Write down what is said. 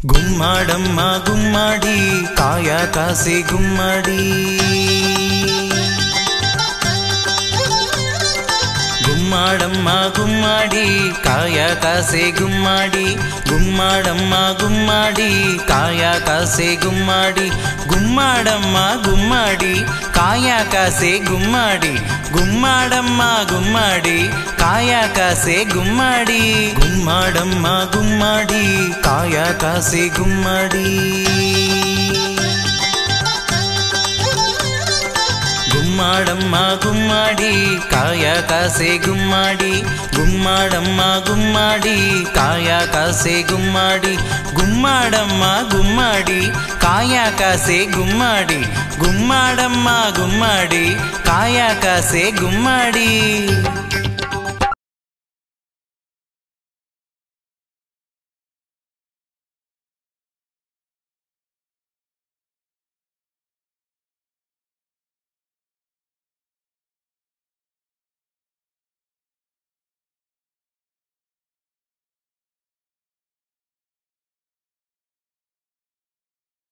గుమ్మాడమ్మ గుమ్మాడి కాయ కాసే గుమ్మాడి గుమ్మాడమ్మ గుమ్మాడి కాయ కాసే గుమ్మాడి గుమ్మాడమ్మ గుమ్మాడి కాయ కాసే గుమ్మాడి గుమ్మాడమ్మ గుమ్మాడి కాయ కాసే గుమ్మాడి గుమ్మాడమ్మ గుమ్మాడి కాయ కాసే గుమ్మాడి గుమ్మాడమ్మ గుమ్మాడి కాయ కాసే గుమ్మాడి గుమ్మాడమ్మ గుమ్మాడి కాయ కాసే గుమ్మాడి గుమ్మాడమ్మ గుమ్మాడి కాయ కాసే గుమ్మాడి గుమ్మాడమ్మ గుమ్మాడి కాయ కాసే గుమ్మాడి గుమ్మాడమ్మ గుమ్మాడి కాయ కాసే గుమ్మాడి।